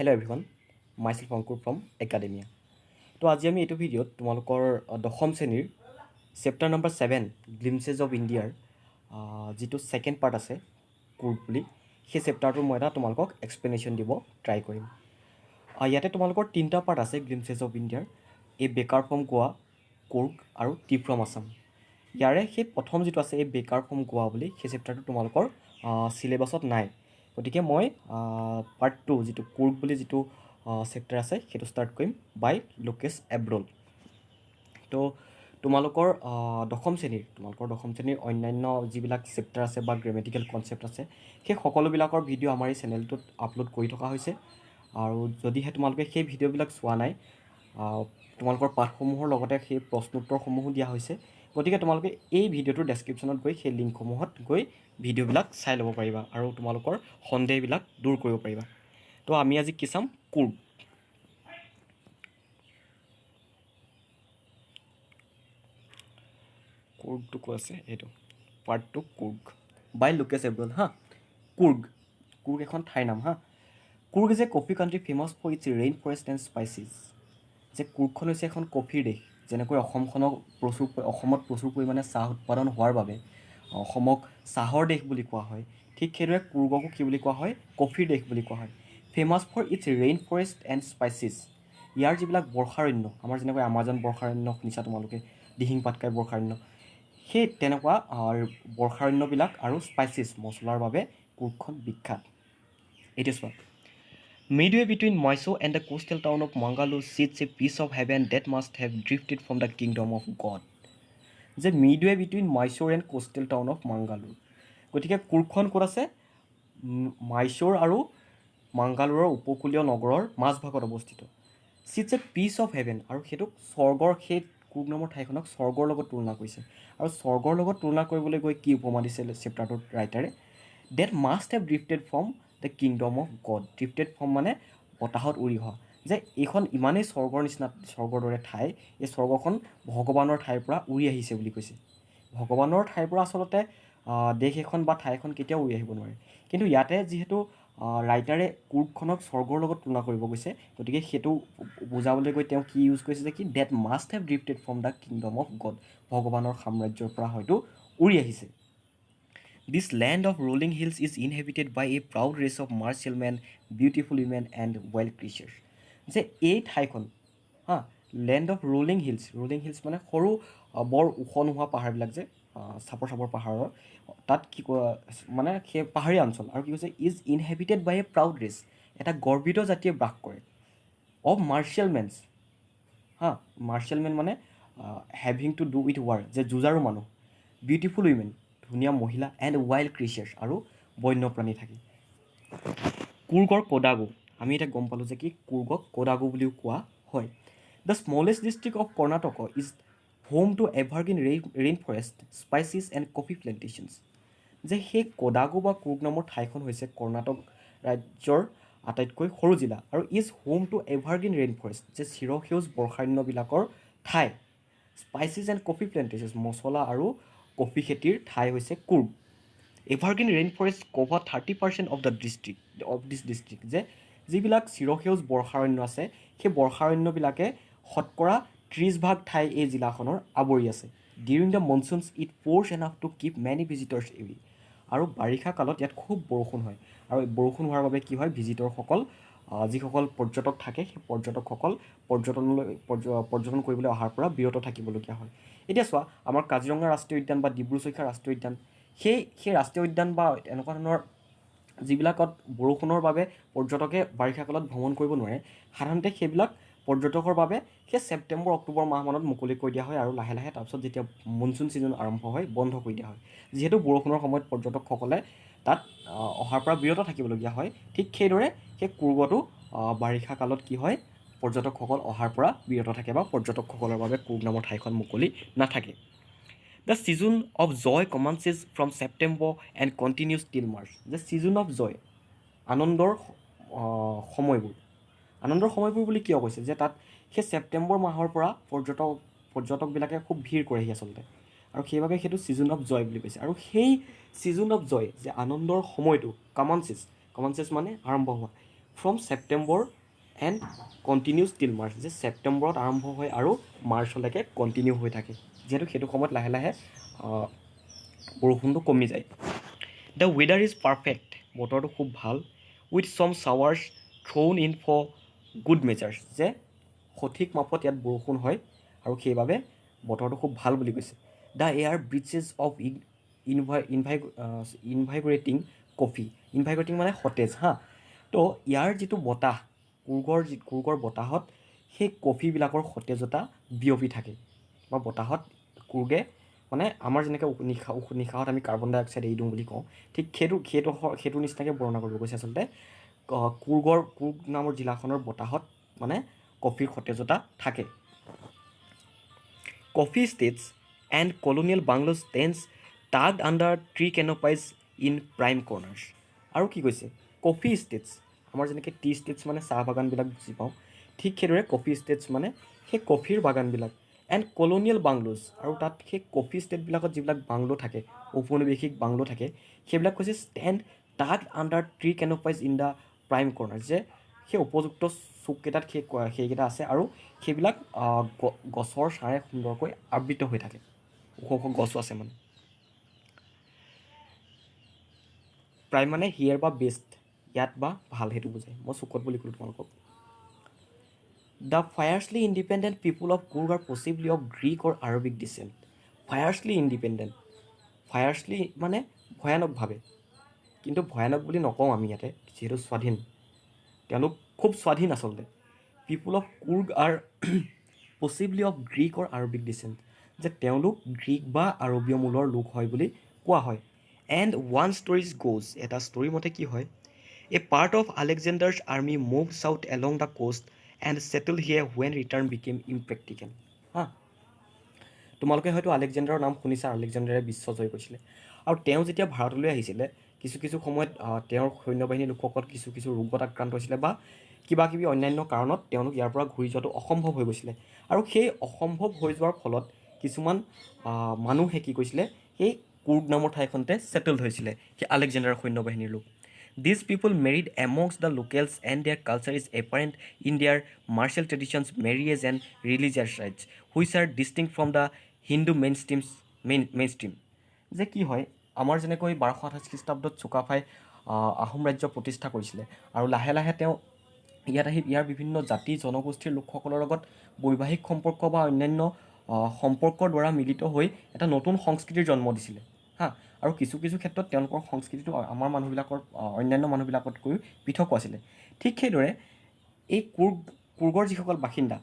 Hello everyone, myself Ankur from Academia. তো আজি আমি এইটো ভিডিঅ'ত তোমালোকৰ দশম শ্ৰেণীৰ চেপ্টাৰ নম্বৰ 7 গ্লিমছেছ অফ ইণ্ডিয়াৰ যিটো ছেকেণ্ড পাৰ্ট আছে কুৰ্গ বুলি সেই চেপ্টাৰটোৰ মই এটা তোমালোকক এক্সপ্লেনেশ্যন দিব ট্ৰাই কৰিম। ইয়াতে তোমালোকৰ তিনিটা পাৰ্ট আছে গ্লিমছেছ অফ ইণ্ডিয়াৰ, এ বেকাৰ ফ্ৰম গোৱা, কুৰ্গ আৰু টি ফ্ৰম আছাম। ইয়াৰে সেই প্ৰথম যিটো আছে এই বেকাৰ ফ্ৰম গোৱা বুলি সেই চেপ্টাৰটো তোমালোকৰ চিলেবাছত নাই, গতিকে মই পাৰ্ট 2 যিটো কুৰ্গ বুলি যিটো চেপ্টাৰ আছে সেইটো ষ্টাৰ্ট কৰিম বাই লোকেশ এব্ৰল। তো তোমালোকৰ দশম শ্ৰেণীৰ অন্যান্য যিবিলাক চেপ্টাৰ আছে বা গ্ৰামেটিকেল কনচেপ্ট আছে সেই সকলোবিলাকৰ ভিডিঅ' আমাৰ এই চেনেলটোত আপলোড কৰি থকা হৈছে। আৰু যদিহে তোমালোকে সেই ভিডিঅ'বিলাক চোৱা নাই, তোমালোকৰ পাঠসমূহৰ লগতে সেই প্ৰশ্নোত্তৰসমূহো দিয়া হৈছে, গতিকে তোমালোকে এই ভিডিঅ'টোৰ ডেছক্ৰিপশ্যনত গৈ সেই লিংকসমূহত গৈ ভিডিঅ'বিলাক চাই ল'ব পাৰিবা আৰু তোমালোকৰ সন্দেহবিলাক দূৰ কৰিব পাৰিবা। তো আমি আজি কি চাম? কুৰ্গ। কুৰ্গটো ক'ত আছে? এইটো পাৰ্ট 2 কুৰ্গ বাই লোকেশ এব্ৰল। কুৰ্গ এখন ঠাইৰ নাম। Coorg is a coffee country famous for its rain forest and spices. যে কুৰ্গখন হৈছে এখন কফিৰ দেশ। যেনেকৈ অসমত প্ৰচুৰ পৰিমাণে চাহ উৎপাদন হোৱাৰ বাবে অসমক চাহৰ দেশ বুলি কোৱা হয়, ঠিক সেইদৰে কুৰ্গকো কি বুলি কোৱা হয়? কফিৰ দেশ বুলি কোৱা হয়। Famous for its rain forest and spices. ইয়াৰ যিবিলাক বৰ্ষাৰণ্য, আমাৰ যেনেকৈ আমাজন বৰ্ষাৰণ্য শুনিছা তোমালোকে, দিহিং পাটকাই বৰ্ষাৰণ্য, সেই তেনেকুৱা বৰ্ষাৰণ্যবিলাক আৰু স্পাইচিছ মছলাৰ বাবে কুৰ্গখন বিখ্যাত। এইটো চোৱা, Midway between Mysore and the coastal town of Mangalore sits a piece of heaven that must have drifted from the kingdom of God. যে midway between Mysore and coastal town of Mangalore. গতিকে কুৰ্গখন ক'ত আছে? মাইচ'ৰ আৰু মাংগালোৰৰ উপকূলীয় নগৰৰ মাজভাগত অৱস্থিত। চিটছ এ পিচ অফ হেভেন, আৰু সেইটোক স্বৰ্গৰ, সেই কুৰ্গ নামৰ ঠাইখনক স্বৰ্গৰ লগত তুলনা কৰিছে। আৰু স্বৰ্গৰ লগত তুলনা কৰিবলৈ গৈ কি উপমা দিছে চেপ্টাৰটোত ৰাইটাৰে? That must have drifted from the kingdom of God. Drifted from মানে বতাহত উৰি অহা। যে এইখন ইমানেই স্বৰ্গৰ নিচিনা, স্বৰ্গৰ দৰে ঠাই, এই স্বৰ্গখন ভগৱানৰ ঠাইৰ পৰা উৰি আহিছে বুলি কৈছে। ভগৱানৰ ঠাইৰ পৰা আচলতে দেশ এখন বা ঠাই এখন কেতিয়াও উৰি আহিব নোৱাৰে, কিন্তু ইয়াতে যিহেতু ৰাইটাৰে কুৰ্গখনক স্বৰ্গৰ লগত তুলনা কৰিব গৈছে, গতিকে সেইটো বুজাবলৈ গৈ তেওঁ কি ইউজ কৰিছে যে কি that must have drifted from the kingdom of God, ভগৱানৰ সাম্ৰাজ্যৰ পৰা হয়তো উৰি আহিছে। This land of rolling hills is inhabited by a proud race of martial men, beautiful women and wild creatures. যে এই ঠাইখন লেণ্ড অফ ৰলিং হিলছ মানে সৰু বৰ ওখ নোহোৱা পাহাৰবিলাক, যে চাপৰ পাহাৰৰ, তাত কি মানে সেই পাহাৰীয়া অঞ্চল, আৰু কি কৈছে? Is inhabited by a proud race, এটা গৰ্বিত জাতিয়ে বাস কৰে। Of martial men, martial men মানে having to do with war, যে যুঁজাৰু মানুহ, বিউটিফুল উইমেন, ধুনীয়া মহিলা, এণ্ড ৱাইল্ড ক্ৰিচাৰ্ছ, আৰু বন্যপ্ৰাণী থাকে। কুৰ্গৰ কোডাগু, আমি এতিয়া গম পালোঁ যে কি কুৰ্গক কোডাগু বুলিও কোৱা হয়। The smallest district of Karnataka is home to evergreen rain forest, spices and coffee plantations. যে সেই কোডাগু বা কুৰ্গ নামৰ ঠাইখন হৈছে কৰ্ণাটক ৰাজ্যৰ আটাইতকৈ সৰু জিলা, আৰু is home to evergreen rain forest, যে চিৰসেউজ বৰ্ষাৰণ্যবিলাকৰ ঠাই। স্পাইচিছ এণ্ড কফি প্লেণ্টেশ্যনছ, মছলা আৰু কফি খেতিৰ ঠাই হৈছে Coorg. Evergreen rain forest cover 30% of this district, যে যিবিলাক চিৰসেউজ বৰ্ষাৰণ্য আছে সেই বৰ্ষাৰণ্যবিলাকে শতকৰা 30% ঠাই এই জিলাখনৰ আৱৰি আছে। During the monsoons it pours enough to keep many visitors away. আৰু বাৰিষা কালত ইয়াত খুব বৰষুণ হয়, আৰু বৰষুণ হোৱাৰ বাবে কি হয়? ভিজিটৰসকল, যিসকল পৰ্যটক থাকে, সেই পৰ্যটকসকল পৰ্যটন কৰিবলৈ অহাৰ পৰা বিৰত থাকিবলগীয়া হয়। এতিয়া চোৱা, আমাৰ কাজিৰঙা ৰাষ্ট্ৰীয় উদ্যান বা ডিব্ৰু চৈখোৱা ৰাষ্ট্ৰীয় উদ্যান, সেই ৰাষ্ট্ৰীয় উদ্যান বা এনেকুৱা ধৰণৰ যিবিলাকত বৰষুণৰ বাবে পৰ্যটকে বাৰিষা কালত ভ্ৰমণ কৰিব নোৱাৰে, সাধাৰণতে সেইবিলাক পৰ্যটকৰ বাবে সেই ছেপ্টেম্বৰ অক্টোবৰ মাহমানত মুকলি কৰি দিয়া হয়, আৰু লাহে লাহে তাৰপিছত যেতিয়া মনচুন ছিজন আৰম্ভ হয় বন্ধ কৰি দিয়া হয়, যিহেতু বৰষুণৰ সময়ত পৰ্যটকসকলে তাত অহাৰ পৰা বিৰত থাকিবলগীয়া হয়। ঠিক সেইদৰে সেই কুৰ্গতো বাৰিষা কালত কি হয়? পৰ্যটকসকল অহাৰ পৰা বিৰত থাকে, বা পৰ্যটকসকলৰ বাবে কুৰ্গ নামৰ ঠাইখন মুকলি নাথাকে। The season of joy commences from September and continues till March. যে ছিজন অফ জয়, আনন্দৰ সময়বোৰ বুলি কিয় কৈছে? যে তাত সেই ছেপ্টেম্বৰ মাহৰ পৰা পৰ্যটকবিলাকে খুব ভিৰ কৰেহি আচলতে, আৰু সেইবাবে সেইটো ছিজন অফ জয় বুলি কৈছে। আৰু সেই ছিজন অফ জয়, যে আনন্দৰ সময়টো, কমেন্সেছ মানে আৰম্ভ হোৱা, from September and continues till March, যে ছেপ্টেম্বৰত আৰম্ভ হয় আৰু মাৰ্চলৈকে কণ্টিনিউ হৈ থাকে, যিহেতু সেইটো সময়ত লাহে লাহে বৰষুণটো কমি যায়। দ্য ৱেডাৰ ইজ পাৰফেক্ট, বতৰটো খুব ভাল, with some showers thrown in for good measures, যে সঠিক মাপত ইয়াত বৰষুণ হয় আৰু সেইবাবে বতৰটো খুব ভাল বুলি কৈছে। The air breezes of invigorating coffee, invigorating মানে সতেজ হা। তো ইয়াৰ যিটো বতাহ, কুৰ্গৰ বতাহত সেই কফিবিলাকৰ সতেজতা বিয়পি থাকে, বা বতাহত কুৰ্গে মানে আমাৰ যেনেকৈ নিশাহত আমি কাৰ্বন ডাই অক্সাইড এৰি দিওঁ বুলি কওঁ, ঠিক সেইটো নিচিনাকৈ বৰ্ণনা কৰিব গৈছে আচলতে। কুৰ্গ নামৰ জিলাখনৰ বতাহত মানে কফিৰ সতেজতা থাকে। Coffee estates and colonial bungalows stand tucked under tree canopies in prime corners. আৰু কি কৈছে, কফি ষ্টেটছ, আমাৰ যেনেকৈ টি ষ্টেটছ মানে চাহ বাগানবিলাক বুজি পাওঁ, ঠিক সেইদৰে কফি ষ্টেটছ মানে সেই কফিৰ বাগানবিলাক। এণ্ড কলনিয়েল বাংলোজ, আৰু তাত সেই কফি ষ্টেটবিলাকত যিবিলাক বাংলো থাকে, ঔপনিৱেশিক বাংলো থাকে, সেইবিলাক কৈছে stand tucked under tree canopies in the prime corner, যে সেই উপযুক্ত চুককেইটাত সেইকেইটা আছে আৰু সেইবিলাক গছৰ ছাঁৰে সুন্দৰকৈ আবৃত হৈ থাকে, ওখ ওখ গছো আছে মানে। প্ৰাইম মানে হিয়েৰ বা বেষ্ট, ইয়াত বা ভাল, সেইটো বুজায়। মই চুকত বুলি ক'লোঁ তোমালোকক। The fiercely independent people of Coorg are possibly of Greek or Arabic descent. Fiercely independent, fiercely মানে ভয়ানকভাৱে, কিন্তু ভয়ানক বুলি নকওঁ আমি ইয়াতে, যিহেতু স্বাধীন, তেওঁলোক খুব স্বাধীন আচলতে। People of Coorg are possibly of Greek or Arabic descent, যে তেওঁলোক গ্ৰীক বা আৰবীয় মূলৰ লোক হয় বুলি কোৱা হয়। এণ্ড ওৱান ষ্টৰিজ গ'জ, এটা ষ্টৰী মতে কি হয়, a part of Alexander's army move south along the coast and settle here when return became impractical. হা, তোমালোকে হয়তো আলেকজেণ্ডাৰৰ নাম শুনিছা, আলেকজেণ্ডাৰে বিশ্ব জয় কৰিছিলে। আৰু তেওঁ যেতিয়া ভাৰতলৈ আহিছিলে, কিছু সময়ত তেওঁৰ সৈন্যবাহিনীৰ লোকসকল কিছু ৰোগত আক্ৰান্ত হৈছিলে, বা কিবা কিবি অন্যান্য কাৰণত তেওঁলোক ইয়াৰ পৰা ঘূৰি যোৱাটো অসম্ভৱ হৈ গৈছিলে। আৰু সেই অসম্ভৱ হৈ যোৱাৰ ফলত কিছুমান মানুহে কি কৈছিলে, সেই কুৰ্গ নামৰ ঠাইখনতে ছেটেলড হৈছিলে, সেই আলেকজেণ্ডাৰৰ সৈন্যবাহিনীৰ লোক। These people married amongst the locals and their culture is apparent in their marital traditions, marriage and religious rites which are distinct from the Hindu mainstream. যে কি হয়, আমাৰ যেনেকৈ 1228 খ্ৰীষ্টাব্দত চুকাফাই আহোম ৰাজ্য প্ৰতিষ্ঠা কৰিছিলে, আৰু লাহে লাহে তেওঁ ইয়াত আহি ইয়াৰ বিভিন্ন জাতি জনগোষ্ঠীৰ লোকসকলৰ লগত বৈবাহিক সম্পৰ্ক বা অন্যান্য সম্পৰ্কৰ দ্বাৰা মিলিত হৈ এটা নতুন সংস্কৃতিৰ জন্ম দিছিলে হা। আৰু কিছু ক্ষেত্ৰত তেওঁলোকৰ সংস্কৃতিটো আমাৰ মানুহবিলাকৰ অন্যান্য মানুহবিলাকতকৈ পৃথকো আছিলে। ঠিক সেইদৰে এই কুৰ্গৰ যিসকল বাসিন্দা,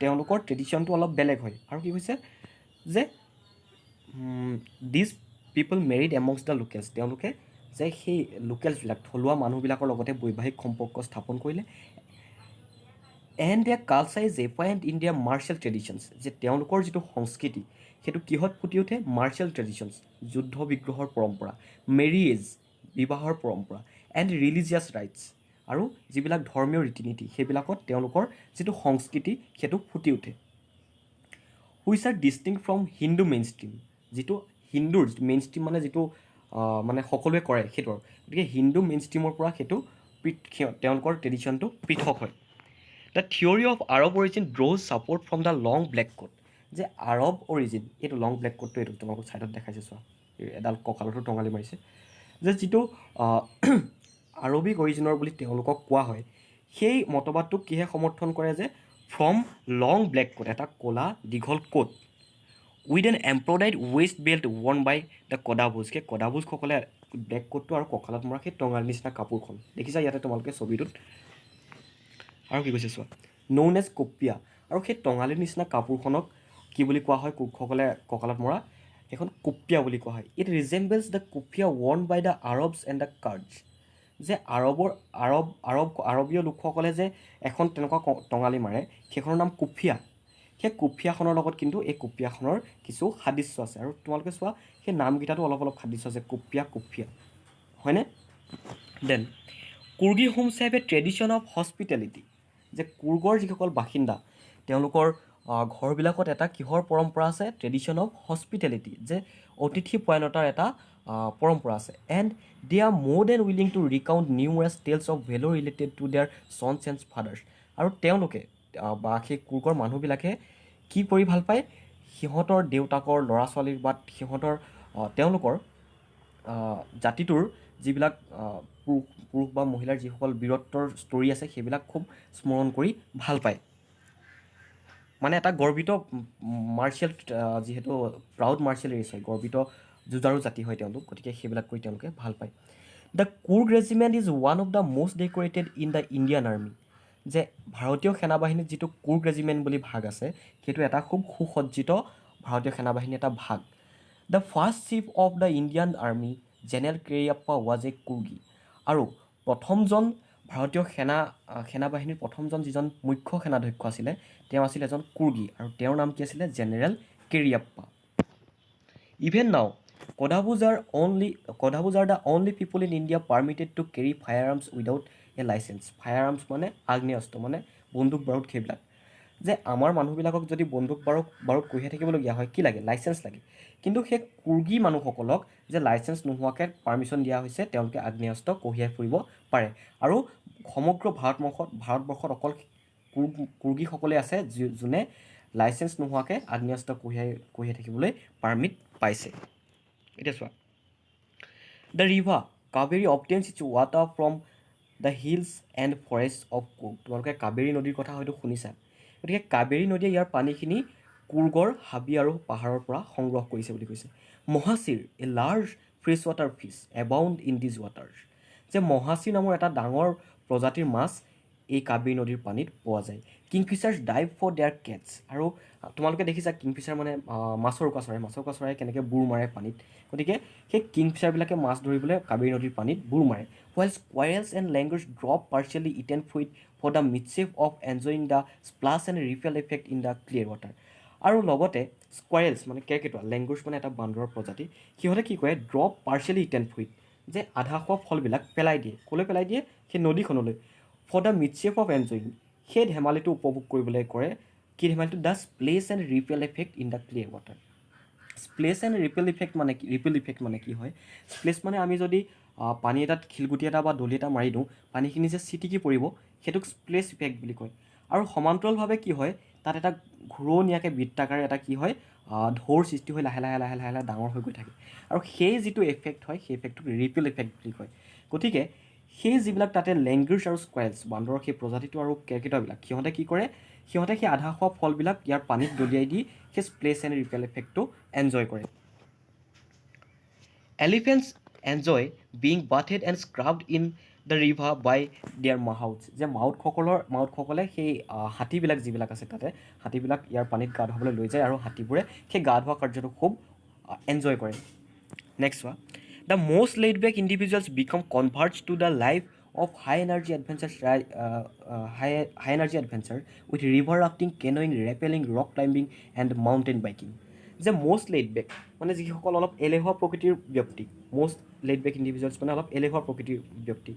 তেওঁলোকৰ ট্ৰেডিশ্যনটো অলপ বেলেগ হয়। আৰু কি হৈছে যে these people married amongst the locals, তেওঁলোকে যে সেই লোকেলছবিলাক, থলুৱা মানুহবিলাকৰ লগতে বৈবাহিক সম্পৰ্ক স্থাপন কৰিলে। And their culture is apparent in their marital traditions, যে তেওঁলোকৰ যিটো সংস্কৃতি সেইটো কিহত ফুটি উঠে, মাৰ্চিয়েল ট্ৰেডিশ্যনছ, যুদ্ধ বিগ্ৰহৰ পৰম্পৰা, মেৰিয়েজ, বিবাহৰ পৰম্পৰা, এণ্ড ৰিলিজিয়াছ ৰাইটছ, আৰু যিবিলাক ধৰ্মীয় ৰীতি নীতি সেইবিলাকত তেওঁলোকৰ যিটো সংস্কৃতি সেইটো ফুটি উঠে। Which are distinct from Hindu mainstream, যিটো হিন্দুৰ মেইন ষ্ট্ৰীম মানে যিটো মানে সকলোৱে কৰে সেইটো, গতিকে হিন্দু মেইন ষ্ট্ৰীমৰ পৰা সেইটো তেওঁলোকৰ ট্ৰেডিশ্যনটো পৃথক হয়। The theory of Arab origin draws support from the long black coat, যে আৰব অৰিজিন, এইটো লং ব্লেক কোটটো, এইটো তোমালোকক ছাইডত দেখাইছে চোৱা, এডাল কঁকালতো টঙালি মাৰিছে, যে যিটো আৰবিক অৰিজিনৰ বুলি তেওঁলোকক কোৱা হয়, সেই মতবাদটোক কিহে সমৰ্থন কৰে, যে ফ্ৰম লং ব্লেক কোট, এটা ক'লা দীঘল coat, with an embroidered waist belt worn by the Kodavas, সেই কদাবুজসকলে ব্লেক কোটটো আৰু কঁকালত মৰা সেই টঙালি নিচিনা কাপোৰখন দেখিছা ইয়াতে তোমালোকে ছবিটোত। আৰু কি কৈছে চোৱা, ন'ন এজ কপিয়া, আৰু সেই টঙালিৰ নিচিনা কাপোৰখনক কি বুলি কোৱা হয়, কুৰ্গসকলে কঁকালত মৰা সেইখন কুপিয়া বুলি কোৱা হয়। It resembles the kupya worn by the Arabs and the Kurds, যে আৰবীয় লোকসকলে যে এখন তেনেকুৱা টঙালি মাৰে সেইখনৰ নাম কুফিয়া। সেই কুফিয়াখনৰ লগত কিন্তু এই কুফিয়াখনৰ কিছু সাদৃশ্য আছে, আৰু তোমালোকে চোৱা সেই নামকেইটাতো অলপ সাদৃশ্য আছে, কুফিয়া, হয়নে? Then Coorgi homes have a tradition of hospitality, যে কুৰ্গৰ যিসকল বাসিন্দা তেওঁলোকৰ ঘৰবিলাকত এটা কিহৰ পৰম্পৰা আছে, ট্ৰেডিশ্যন অফ হস্পিটেলিটি, যে অতিথি পৰায়ণতাৰ এটা পৰম্পৰা আছে and they are more than willing to recount numerous tales of valour related to their sons and fathers আৰু তেওঁলোকে বা সেই কুৰ্গৰ মানুহবিলাকে কি কৰি ভাল পায় সিহঁতৰ দেউতাকৰ ল'ৰা ছোৱালীৰ বা সিহঁতৰ তেওঁলোকৰ জাতিটোৰ যিবিলাক পুৰুষ বা মহিলাৰ যিসকল বীৰত্বৰ ষ্টৰী আছে সেইবিলাক খুব স্মৰণ কৰি ভাল পায় মানে এটা গৰ্বিত মাৰ্চিয়েল যিহেতু প্ৰাউড মাৰ্চিয়েল ৰেচ হয় গৰ্বিত যুঁজাৰু জাতি হয় তেওঁলোক গতিকে সেইবিলাক কৰি তেওঁলোকে ভাল পায় the Coorg regiment is one of the most decorated in the Indian army যে ভাৰতীয় সেনাবাহিনীত যিটো কুৰ্গ ৰেজিমেণ্ট বুলি ভাগ আছে সেইটো এটা খুব সুসজ্জিত ভাৰতীয় সেনাবাহিনীৰ এটা ভাগ the first chief of the Indian army general Cariappa was a Coorgi আৰু প্ৰথমজন ভাৰতীয় সেনাবাহিনীৰ প্ৰথমজন যিজন মুখ্য সেনাধ্যক্ষ আছিলে তেওঁ আছিল এজন কুৰ্গী আৰু তেওঁৰ নাম কি আছিলে জেনেৰেল কেৰিয়াপ্পা ইভেন নাও Kodhabus are the only people in India permitted to carry firearms without a license. Firearms মানে আগ্নেয়াস্ত্ৰ মানে বন্দুক বাৰুদ সেইবিলাক যে আমাৰ মানুহবিলাকক যদি বন্দুক বাৰুদ কঢ়িয়াই থাকিবলগীয়া হয় কি লাগে লাইচেঞ্চ লাগে কিন্তু সেই কুৰ্গী মানুহসকলক যে লাইচেঞ্চ নোহোৱাকৈ পাৰ্মিশ্যন দিয়া হৈছে তেওঁলোকে আগ্নেয়াস্ত্ৰ কঢ়িয়াই ফুৰিব পাৰে আৰু সমগ্ৰ ভাৰতবৰ্ষত অকল কুৰ্গীসকলে আছে যোনে লাইচেঞ্চ নোহোৱাকৈ আগ্নেয়াস্ত্ৰ কঢ়িয়াই থাকিবলৈ পাৰ্মিট পাইছে এতিয়া চোৱা the river Kaveri obtains its water from the hills and forest of Coorg তোমালোকে কাবেৰী নদীৰ কথা হয়তো শুনিছা গতিকে কাবেৰী নদীয়ে ইয়াৰ পানীখিনি কুৰ্গৰ হাবি আৰু পাহাৰৰ পৰা সংগ্ৰহ কৰিছে বুলি কৈছে mahseer a large freshwater fish abound in these waters যে মহাচিৰ নামৰ এটা ডাঙৰ প্ৰজাতিৰ মাছ এই কাবেৰী নদীৰ পানীত পোৱা যায় কিংফিচাৰ্ছ ডাইভ ফৰ দেয়াৰ কেটছ আৰু তোমালোকে দেখিছা কিংফিচাৰ মানে মাছৰোকা চৰাই কেনেকৈ বুৰ মাৰে পানীত গতিকে সেই কিংফিচাৰবিলাকে মাছ ধৰিবলৈ কাবেৰী নদীৰ পানীত বুৰ মাৰে while squirrels and langurs drop partially eaten fruit for the mischief of enjoying the splash and repel effect in the clear water আৰু লগতে স্কুৱাৰেলছ মানে কেৰ্কেটুৱা লেংগুৰ্ছ মানে এটা বান্দৰৰ প্ৰজাতি সিহঁতে কি কৰে ড্ৰপ পাৰ্চিয়েলি ইটেন ফ্ৰুইট যে আধা খোৱা ফলবিলাক পেলাই দিয়ে ক'লৈ পেলাই দিয়ে সেই নদীখনলৈ ফৰ দ্য মিডশ্বেপ অফ এনজয়িং সেই ধেমালিটো উপভোগ কৰিবলৈ কৰে কি ধেমালিটো the splash and ripple effect in the clear water splash and ripple effect মানে কি হয় স্প্লেচ মানে আমি যদি পানী এটাত শিলগুটি এটা বা দলি এটা মাৰি দিওঁ পানীখিনি যে চিটিকি পৰিব সেইটোক স্প্লেচ ইফেক্ট বুলি কয় আৰু সমান্তৰালভাৱে কি হয় তাত এটা ঘূৰণীয়াকৈ বৃত্তাকাৰে এটা কি হয় ঢৌৰ সৃষ্টি হৈ লাহে লাহে ডাঙৰ হৈ গৈ থাকে আৰু সেই যিটো এফেক্ট হয় সেই এফেক্টটোক ৰিপেল এফেক্ট বুলি কয় গতিকে সেই যিবিলাক তাতে লেংগুৰ্ছ আৰু স্কুৱাৰেলছ বান্দৰৰ সেই প্ৰজাতিটো আৰু কেৰ্কেটুৱাবিলাক সিহঁতে কি কৰে সিহঁতে সেই আধা খোৱা ফলবিলাক ইয়াৰ পানীত দলিয়াই দি সেই স্প্লেচ এণ্ড ৰিপেল এফেক্টটো এনজয় কৰে elephants enjoy being bathed and scrubbed in the river by their mahouts যে মাউথসকলে সেই হাতীবিলাক যিবিলাক আছে তাতে হাতীবিলাক ইয়াৰ পানীত গা ধুৱাবলৈ লৈ যায় আৰু হাতীবোৰে সেই গা ধোৱা কাৰ্যটো খুব এনজয় কৰে নেক্সট চোৱা the most laid back individuals become converts to the life of high energy adventure with river rafting, canoeing, rappelling, rock climbing and mountain biking. যে মষ্ট লেইড বেক মানে যিসকল অলপ এলেহুৱা প্ৰকৃতিৰ ব্যক্তি মষ্ট লেইড বেক ইণ্ডিভিজুৱেলছ মানে অলপ এলেহুৱা প্ৰকৃতিৰ ব্যক্তি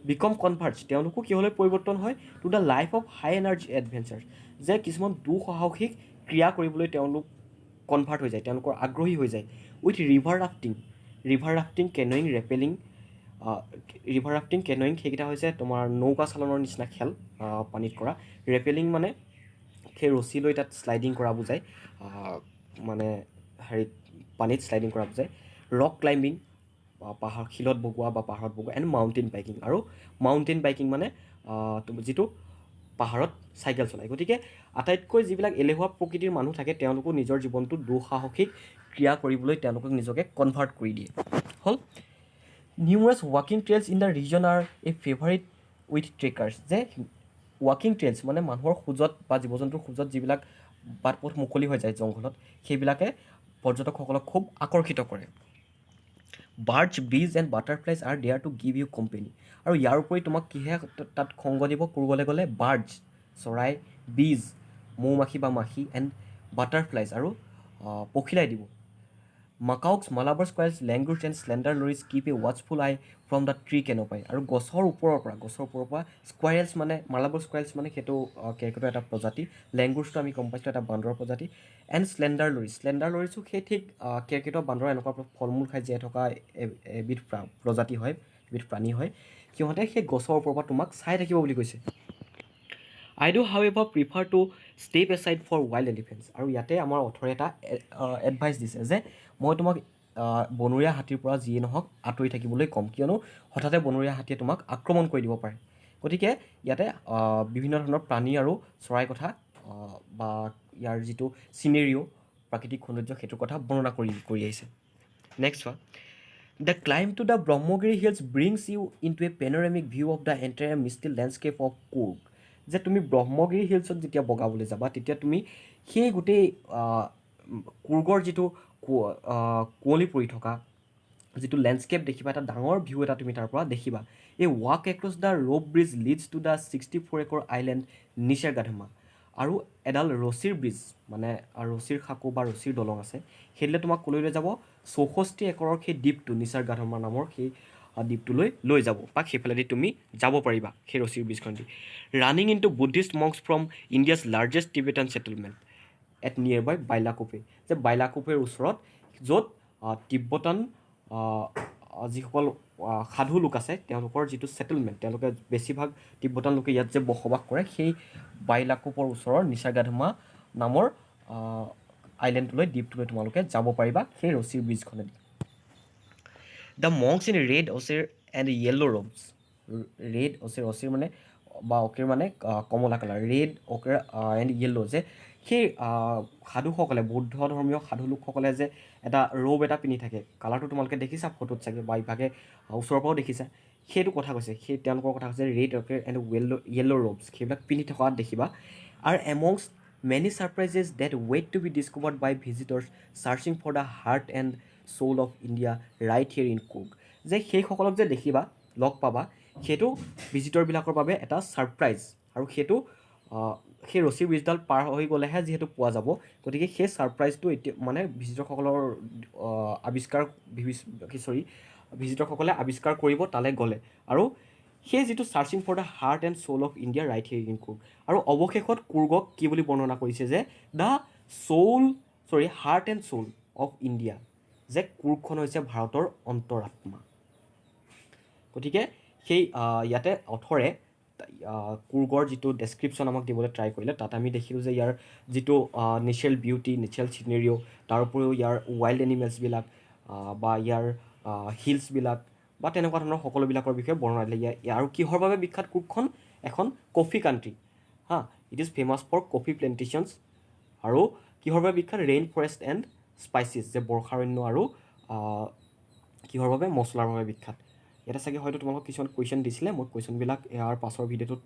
বিকম কনভাৰ্টছ তেওঁলোকো কিহলৈ পৰিৱৰ্তন হয় to the life of high energy adventure যে কিছুমান দুঃসাহসিক ক্ৰিয়া কৰিবলৈ তেওঁলোক কনভাৰ্ট হৈ যায় তেওঁলোকৰ আগ্ৰহী হৈ যায় with river rafting canoeing rappelling সেইকেইটা হৈছে তোমাৰ নৌকা চালনৰ নিচিনা খেল পানীত কৰা ৰেপেলিং মানে সেই ৰছী লৈ তাত শ্লাইডিং কৰা বুজায় মানে হেৰিত পানীত শ্লাইডিং কৰা বুজায় ৰক ক্লাইম্বিং শিলত বগোৱা বা পাহাৰত বগোৱা এণ্ড মাউণ্টেইন বাইকিং আৰু মাউণ্টেইন বাইকিং মানে যিটো পাহাৰত চাইকেল চলায় গতিকে আটাইতকৈ যিবিলাক এলেহুৱা প্ৰকৃতিৰ মানুহ থাকে তেওঁলোকো নিজৰ জীৱনটো দুঃসাহসিক ক্ৰিয়া কৰিবলৈ তেওঁলোকক নিজকে কনভাৰ্ট কৰি দিয়ে হ'ল নিউমাৰাছ ৱাকিং trails in the region are a favourite with trekkers যে ৱাকিং ট্ৰেইলছ মানে মানুহৰ খোজত বা জীৱ জন্তুৰ খোজত যিবিলাক বাট পথ মুকলি হৈ যায় জংঘলত সেইবিলাকে পৰ্যটকসকলক খুব আকৰ্ষিত কৰে birds bees and butterflies are there to give you company আৰু ইয়াৰ উপৰি তোমাক কিহে তাত সংগ দিব কুৰ্গলৈ গ'লে বাৰ্ডছ চৰাই বিজ মৌ মাখি বা মাখি এণ্ড বাটাৰফ্লাইজ আৰু পখিলাই দিব Macaques, Malabar squirrels, langurs, and slender lories keep a watchful eye from the tree canopy. আৰু গছৰ ওপৰৰ পৰা স্কুৱাৰেলছ মানে মালাবৰ স্কুৱাৰেলছ মানে সেইটো কেৰ্কেটৰ এটা প্ৰজাতি, লেংগুৰ্ছটো আমি গম পাইছোঁ এটা বান্দৰৰ প্ৰজাতি, এণ্ড স্লেণ্ডাৰ লৰিছো সেই ঠিক কেৰ্কেটৰ বান্দৰ এনেকুৱা ফল মূল খাই জীয়াই থকা এবিধ প্ৰজাতি হয়, এবিধ প্ৰাণী হয়। সিহঁতে সেই গছৰ ওপৰৰ পৰা তোমাক চাই থাকিব বুলি কৈছে। I do, however, prefer to step aside for wild elephants. আৰু ইয়াতে আমাৰ অথৰে এটা এডভাইচ দিছে যে মই তোমাক বনৰীয়া হাতীৰ পৰা যিয়ে নহওক আঁতৰি থাকিবলৈ ক'ম, কিয়নো হঠাতে বনৰীয়া হাতীয়ে তোমাক আক্ৰমণ কৰি দিব পাৰে। গতিকে ইয়াতে বিভিন্ন ধৰণৰ প্ৰাণী আৰু চৰাইৰ কথা বা ইয়াৰ যিটো চিনেৰিঅ' প্ৰাকৃতিক সৌন্দৰ্য সেইটোৰ কথা বৰ্ণনা কৰি আহিছে। নেক্সট চোৱা, The climb to the Brahmagiri Hills brings you into a panoramic view of the entire misty landscape of Coorg. যে তুমি ব্ৰহ্মগিৰি হিলছত যেতিয়া বগাবলৈ যাবা তেতিয়া তুমি সেই গোটেই কুৰ্গৰ যিটো কুঁৱলী পৰি থকা যিটো লেণ্ডস্কেপ দেখিবা, এটা ডাঙৰ ভিউ এটা তুমি তাৰ পৰা দেখিবা। এই walk across the rope bridge leads to the 64 acre island Nisargadhama. আৰু এডাল ৰছীৰ ব্ৰিজ মানে ৰছীৰ সাঁকো বা ৰছীৰ দলং আছে, সেইটোলৈ তোমাক ক'লৈ লৈ যাব, 64 একৰৰ সেই দ্বীপটো নিসৰ্গাধামা নামৰ সেই দ্বীপটোলৈ লৈ যাব, বা সেইফালেদি তুমি যাব পাৰিবা সেই ৰছীৰ ব্ৰিজখনেদি। Running into Buddhist monks from India's largest Tibetan settlement at nearby Bylakuppe. যে বাইলাকুপেৰ ওচৰত য'ত তিব্বতান যিসকল সাধু লোক আছে তেওঁলোকৰ যিটো ছেটেলমেণ্ট, তেওঁলোকে বেছিভাগ তিব্বতান লোকে ইয়াত যে বসবাস কৰে, সেই বাইলাকুপৰ ওচৰৰ নিসৰ্গাধামা নামৰ আইলেণ্ডটোলৈ দ্বীপটোলৈ তোমালোকে যাব পাৰিবা সেই ৰছীৰ ব্ৰিজখনেদি। The monks in red ochre and yellow' robes. Red ochre, ochre মানে বা অকিৰ মানে কমলা colour, red ochre and yellow', যে সেই সাধুসকলে বৌদ্ধ ধৰ্মীয় সাধু লোকসকলে যে এটা ৰ'ব এটা পিন্ধি থাকে, কালাৰটো তোমালোকে দেখিছা ফটোত চাগে বা ইভাগে ওচৰৰ পৰাও দেখিছা, সেইটো কথা কৈছে, সেই তেওঁলোকৰ কথা কৈছে red ochre and yellow' robes, সেইবিলাক পিন্ধি থকা দেখিবা। আৰু amongst many surprises that wait to be discovered by visitors searching for the heart and soul of India right here in Coorg. যে সেইসকলক যে দেখিবা, লগ পাবা, সেইটো ভিজিটৰবিলাকৰ বাবে এটা ছাৰপ্ৰাইজ, আৰু সেইটো সেই ৰছী ব্ৰিজডাল পাৰ হৈ গ'লেহে যিহেতু পোৱা যাব, গতিকে সেই ছাৰপ্ৰাইজটো এতিয়া মানে ভিজিটৰসকলে আৱিষ্কাৰ কৰিব তালৈ গ'লে। আৰু সেই যিটো searching for the heart and soul of India right here in Coorg, আৰু অৱশেষত কুৰ্গক কি বুলি বৰ্ণনা কৰিছে যে the heart and soul of India, যে কুৰ্গখন হৈছে ভাৰতৰ অন্তৰাত্মা। গতিকে সেই ইয়াতে অথৰে কুৰ্গৰ যিটো ডেছক্ৰিপশ্যন আমাক দিবলৈ ট্ৰাই কৰিলে, তাত আমি দেখিলোঁ যে ইয়াৰ যিটো নেচাৰেল বিউটি, নেচাৰেল চিনেৰিঅ', তাৰ উপৰিও ইয়াৰ ৱাইল্ড এনিমেলছবিলাক বা ইয়াৰ হিলছবিলাক বা তেনেকুৱা ধৰণৰ সকলোবিলাকৰ বিষয়ে বৰ্ণনা দিলে। আৰু কিহৰ বাবে বিখ্যাত কুৰ্গখন? এখন coffee country, it is famous for coffee plantations. আৰু কিহৰ বাবে বিখ্যাত? ৰেইন ফৰেষ্ট এণ্ড স্পাইচিছ, যে বৰ্ষাৰণ্য আৰু কিহৰ বাবে? মছলাৰ বাবে বিখ্যাত। ইয়াতে চাগে হয়তো তোমালোকক কিছুমান কুৱেশ্যন দিছিলে, মই কুৱেশ্যনবিলাক ইয়াৰ পাছৰ ভিডিঅ'টোত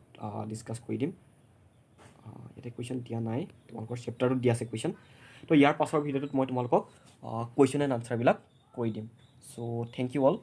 ডিছকাছ কৰি দিম। ইয়াতে কুৱেশ্যন দিয়া নাই, তোমালোকৰ চেপ্টাৰটোত দিয়া আছে কুৱেশ্যন, তো ইয়াৰ পাছৰ ভিডিঅ'টোত মই তোমালোকক কুৱেশ্যন এণ্ড আনচাৰবিলাক কৰি দিম। চ' থেংক ইউ অল।